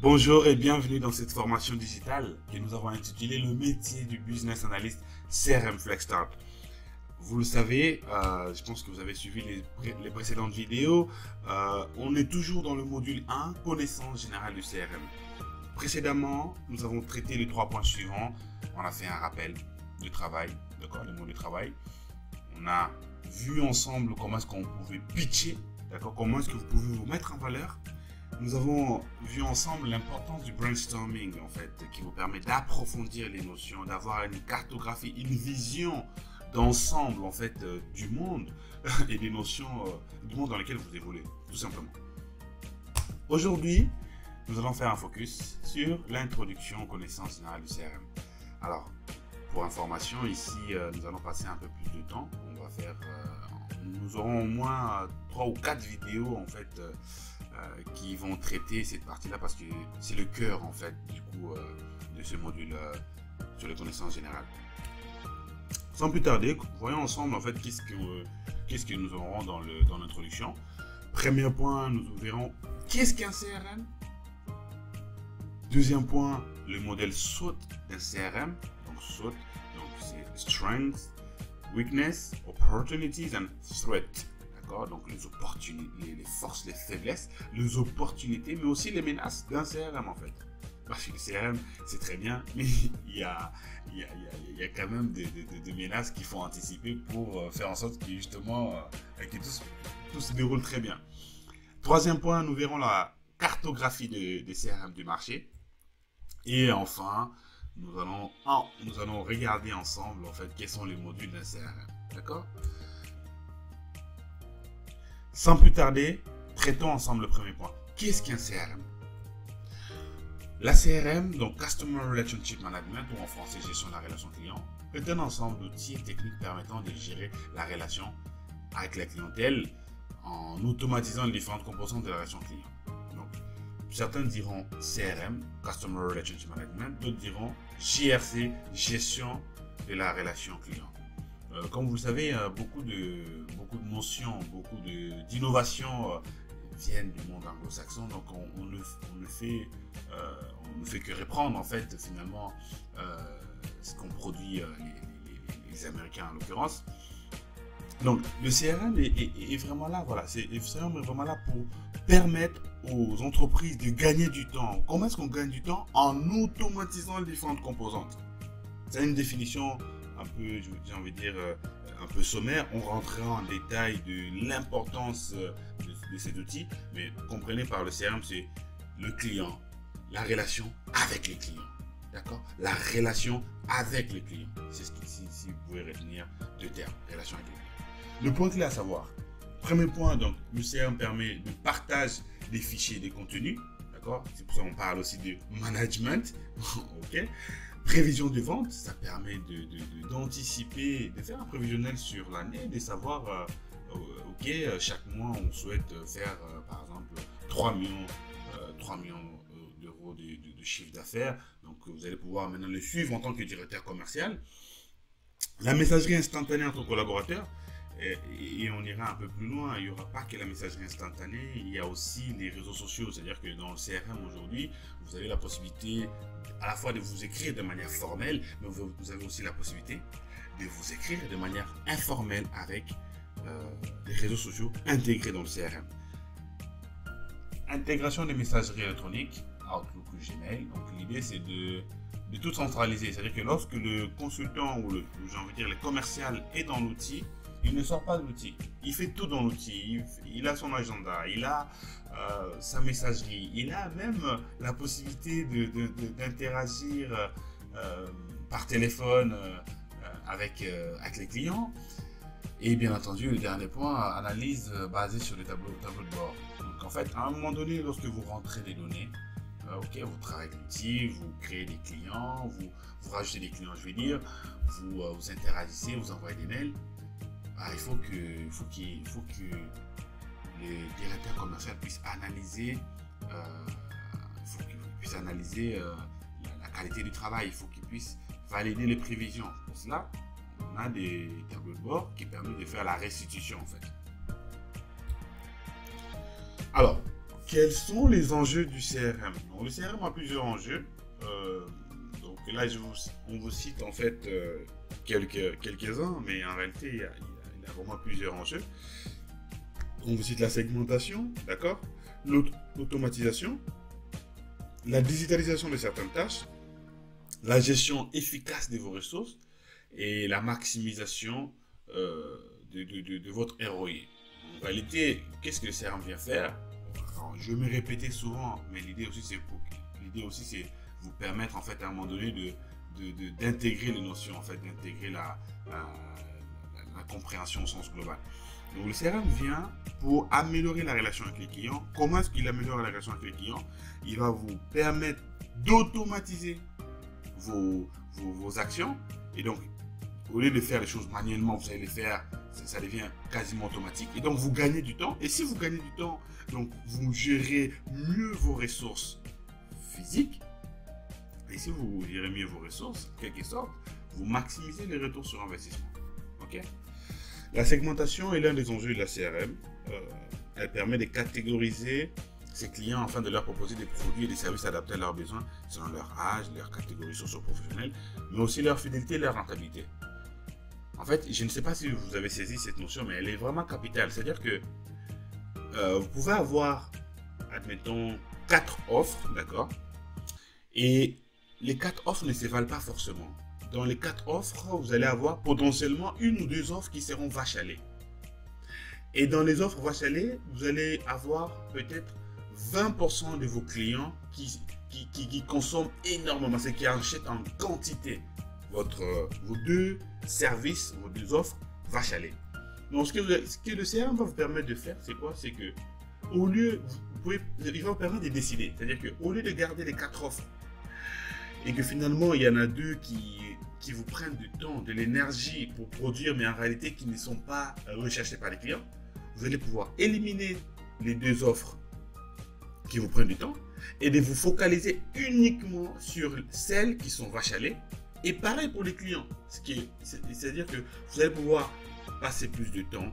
Bonjour et bienvenue dans cette formation digitale que nous avons intitulée le métier du business analyst CRM FlexStart. Vous le savez, je pense que vous avez suivi les précédentes vidéos, on est toujours dans le module 1, connaissance générale du CRM. Précédemment, nous avons traité les 3 points suivants. On a fait un rappel de travail, d'accord, le mot de travail. On a vu ensemble comment est-ce qu'on pouvait pitcher, d'accord, comment est-ce que vous pouvez vous mettre en valeur. Nous avons vu ensemble l'importance du brainstorming, en fait, qui vous permet d'approfondir les notions, d'avoir une cartographie, une vision d'ensemble, en fait, du monde et des notions du monde dans lequel vous évoluez, tout simplement. Aujourd'hui, nous allons faire un focus sur l'introduction aux connaissances générales du CRM. Alors, pour information, ici, nous allons passer un peu plus de temps. Nous aurons au moins 3 ou 4 vidéos, en fait, qui vont traiter cette partie-là parce que c'est le cœur, en fait, du coup, de ce module sur les connaissances générales. Sans plus tarder, voyons ensemble, en fait, qu'est-ce que nous aurons dans l'introduction. Premier point, nous verrons qu'est-ce qu'un CRM. Deuxième point, le modèle SWOT d'un CRM. Donc SWOT, donc c'est Strengths, Weakness, Opportunities and Threats. Donc les opportunités, les forces, les faiblesses, les opportunités, mais aussi les menaces d'un CRM, en fait. Parce que le CRM, c'est très bien, mais il y a quand même des menaces qu'il faut anticiper pour faire en sorte que justement que tout se déroule très bien. Troisième point, nous verrons la cartographie des CRM du marché. Et enfin, nous allons regarder ensemble, en fait, quels sont les modules d'un CRM. D'accord ? Sans plus tarder, traitons ensemble le premier point. Qu'est-ce qu'un CRM? La CRM, donc Customer Relationship Management, ou en français gestion de la relation client, est un ensemble d'outils et techniques permettant de gérer la relation avec la clientèle en automatisant les différentes composantes de la relation client. Donc, certains diront CRM, Customer Relationship Management, d'autres diront GRC, gestion de la relation client. Comme vous le savez, beaucoup de notions, beaucoup d'innovations viennent du monde anglo-saxon, donc on ne fait que reprendre, en fait, finalement, ce qu'ont produit les Américains en l'occurrence. Donc le CRM est vraiment là, voilà, le CRM est vraiment là pour permettre aux entreprises de gagner du temps. Comment est-ce qu'on gagne du temps? En automatisant les différentes composantes. C'est une définition un peu, j'ai envie de dire, un peu sommaire. On rentrera en détail de l'importance de cet outil, mais comprenez par le CRM, c'est le client, la relation avec les clients, d'accord? La relation avec les clients, c'est ce qui, si vous pouvez retenir deux termes, relation avec les clients. Le point clé à savoir, premier point, donc le CRM permet de partage des fichiers et des contenus, d'accord? C'est pour ça qu'on parle aussi de management, ok? Prévision de vente, ça permet d'anticiper, de faire un prévisionnel sur l'année, de savoir, ok, chaque mois on souhaite faire par exemple 3 millions d'euros de chiffre d'affaires. Donc vous allez pouvoir maintenant le suivre en tant que directeur commercial. La messagerie instantanée entre collaborateurs, et on ira un peu plus loin, il n'y aura pas que la messagerie instantanée, il y a aussi les réseaux sociaux, c'est-à-dire que dans le CRM aujourd'hui, vous avez la possibilité à la fois de vous écrire de manière formelle, mais vous avez aussi la possibilité de vous écrire de manière informelle avec les réseaux sociaux intégrés dans le CRM. Intégration des messageries électroniques, Outlook ou Gmail. Donc l'idée c'est de tout centraliser, c'est-à-dire que lorsque le consultant ou j'ai envie de dire le commercial est dans l'outil, il ne sort pas de l'outil, il fait tout dans l'outil, il a son agenda, il a sa messagerie, il a même la possibilité d'interagir par téléphone avec les clients. Et bien entendu, le dernier point, analyse basée sur les tableaux de bord. Donc en fait, à un moment donné, lorsque vous rentrez des données, ok, vous travaillez avec l'outil, vous créez des clients, vous rajoutez des clients, je vais dire, vous interagissez, vous envoyez des mails. Il faut que les directeurs commerciaux puissent analyser, la qualité du travail, il faut qu'ils puissent valider les prévisions. Pour cela, on a des tableaux de bord qui permettent de faire la restitution, en fait. Alors, quels sont les enjeux du CRM? Donc, le CRM a plusieurs enjeux. Donc là, on vous cite en fait quelques-uns, mais en réalité, il y a vraiment plusieurs enjeux. On vous cite la segmentation, d'accord? L'automatisation, la digitalisation de certaines tâches, la gestion efficace de vos ressources et la maximisation de votre ROI. En réalité, qu'est-ce que le CRM vient faire? Alors, je vais me répéter souvent, mais l'idée aussi c'est vous permettre en fait à un moment donné d'intégrer les notions, en fait, d'intégrer la compréhension au sens global. Donc le CRM vient pour améliorer la relation avec les clients. Comment est-ce qu'il améliore la relation avec les clients? Il va vous permettre d'automatiser vos actions. Et donc, au lieu de faire les choses manuellement, vous allez les faire, ça devient quasiment automatique. Et donc, vous gagnez du temps. Et si vous gagnez du temps, donc vous gérez mieux vos ressources physiques. Et si vous gérez mieux vos ressources, en quelque sorte, vous maximisez les retours sur investissement. Ok? La segmentation est l'un des enjeux de la CRM. Elle permet de catégoriser ses clients afin de leur proposer des produits et des services adaptés à leurs besoins selon leur âge, leur catégorie socio-professionnelle, mais aussi leur fidélité et leur rentabilité. En fait, je ne sais pas si vous avez saisi cette notion, mais elle est vraiment capitale. C'est-à-dire que vous pouvez avoir, admettons, 4 offres, d'accord? Et les 4 offres ne se valent pas forcément. Dans les 4 offres, vous allez avoir potentiellement 1 ou 2 offres qui seront vaches à lait. Et dans les offres vaches à lait, vous allez avoir peut-être 20% de vos clients qui consomment énormément, c'est qui achètent en quantité vos 2 services, vos 2 offres vaches à lait. Donc ce que le CRM va vous permettre de faire, c'est quoi? C'est que au lieu, il va vous permettre de décider. C'est-à-dire qu'au lieu de garder les 4 offres et que finalement il y en a 2 qui vous prennent du temps, de l'énergie pour produire, mais en réalité qui ne sont pas recherchés par les clients, vous allez pouvoir éliminer les 2 offres qui vous prennent du temps et de vous focaliser uniquement sur celles qui sont vaches à lait. Et pareil pour les clients, c'est-à-dire que vous allez pouvoir passer plus de temps,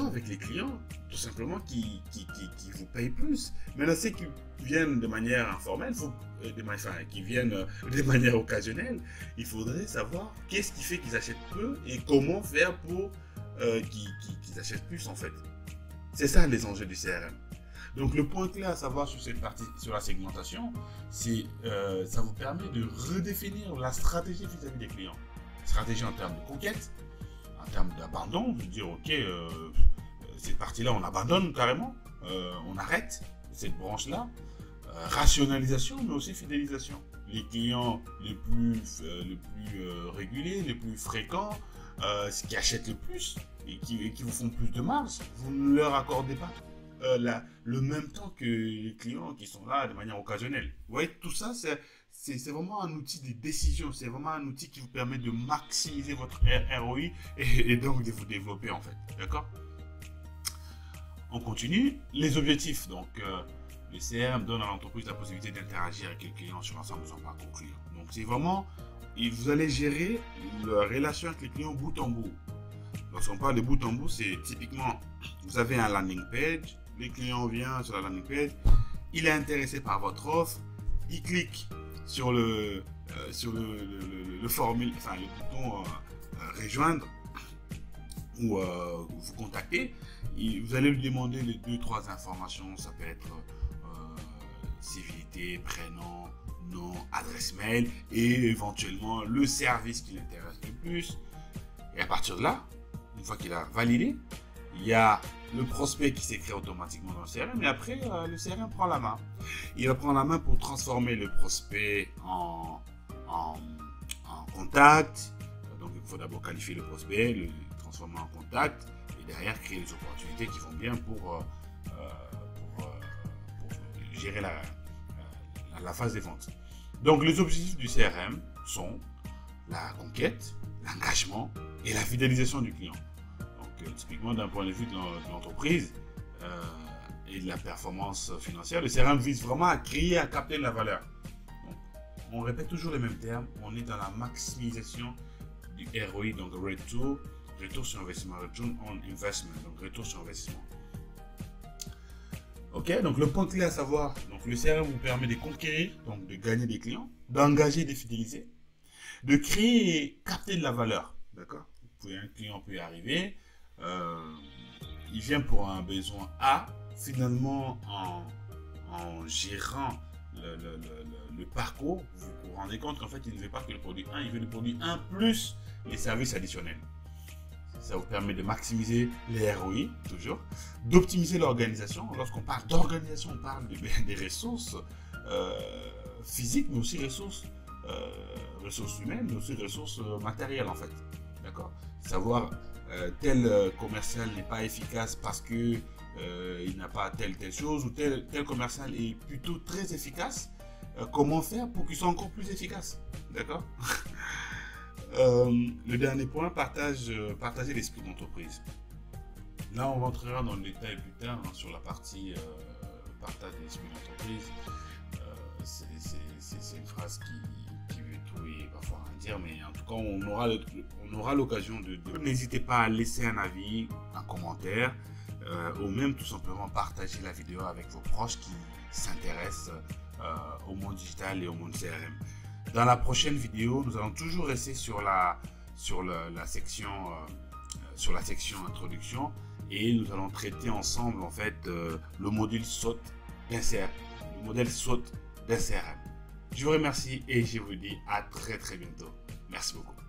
avec les clients, tout simplement qui vous payent plus. Maintenant, ceux qui viennent de manière informelle, qui viennent de manière occasionnelle, il faudrait savoir qu'est-ce qui fait qu'ils achètent peu et comment faire pour qu'ils achètent plus en fait. C'est ça les enjeux du CRM. Donc le point clé à savoir sur cette partie, sur la segmentation, c'est ça vous permet de redéfinir la stratégie vis-à-vis des clients. Stratégie en termes de conquête, en termes d'abandon, de dire ok, cette partie-là on abandonne carrément, on arrête cette branche-là, rationalisation mais aussi fidélisation. Les clients les plus réguliers, les plus fréquents, ceux qui achètent le plus et qui vous font plus de marge, vous ne leur accordez pas le même temps que les clients qui sont là de manière occasionnelle. Vous voyez, tout ça, c'est vraiment un outil de décision, c'est vraiment un outil qui vous permet de maximiser votre ROI et donc de vous développer en fait. D'accord? On continue. Les objectifs. Donc, le CRM donne à l'entreprise la possibilité d'interagir avec les clients sur l'ensemble de son parcours client. Donc, c'est vraiment, et vous allez gérer la relation avec les clients bout en bout. Lorsqu'on parle de bout en bout, c'est typiquement, vous avez un landing page, le client vient sur la landing page, il est intéressé par votre offre, il clique sur le formulaire, enfin le bouton rejoindre ou vous contacter. Vous allez lui demander les 2-3 informations, ça peut être civilité, prénom, nom, adresse mail et éventuellement le service qui l'intéresse le plus. Et à partir de là, une fois qu'il a validé, il y a le prospect qui s'écrit automatiquement dans le CRM et après le CRM prend la main. Il va prendre la main pour transformer le prospect en contact. Donc il faut d'abord qualifier le prospect, le transformer en contact et derrière créer les opportunités qui vont bien pour gérer la phase des ventes. Donc les objectifs du CRM sont la conquête, l'engagement et la fidélisation du client. Donc typiquement d'un point de vue de l'entreprise et de la performance financière, le CRM vise vraiment à créer, à capter de la valeur. Donc, on répète toujours les mêmes termes, on est dans la maximisation du ROI, donc retour sur investissement, return on investment, donc retour sur investissement. Ok, donc le point clé à savoir, donc le CRM vous permet de conquérir, donc de gagner des clients, d'engager, de fidéliser, de créer et capter de la valeur. D'accord. Un client peut y arriver, il vient pour un besoin A, finalement en gérant le parcours, vous vous rendez compte qu'en fait il ne veut pas que le produit 1, il veut le produit 1 plus les services additionnels. Ça vous permet de maximiser les ROI, toujours, d'optimiser l'organisation. Lorsqu'on parle d'organisation, on parle des ressources physiques, mais aussi ressources humaines, mais aussi ressources matérielles en fait. D'accord. Savoir tel commercial n'est pas efficace parce que il n'a pas telle chose, ou tel commercial est plutôt très efficace. Comment faire pour qu'il soit encore plus efficace? D'accord. Le dernier point, partager l'esprit d'entreprise. Là, on rentrera dans le détail plus tard hein, sur la partie partage de l'esprit d'entreprise. C'est une phrase qui veut tout et parfois rien dire, mais en tout cas, on aura l'occasion de... N'hésitez pas à laisser un avis, un commentaire, ou même tout simplement partager la vidéo avec vos proches qui s'intéressent au monde digital et au monde CRM. Dans la prochaine vidéo, nous allons toujours rester sur la section introduction et nous allons traiter ensemble en fait le module SWOT d'un CRM, le modèle SWOT d'un CRM. Je vous remercie et je vous dis à très bientôt. Merci beaucoup.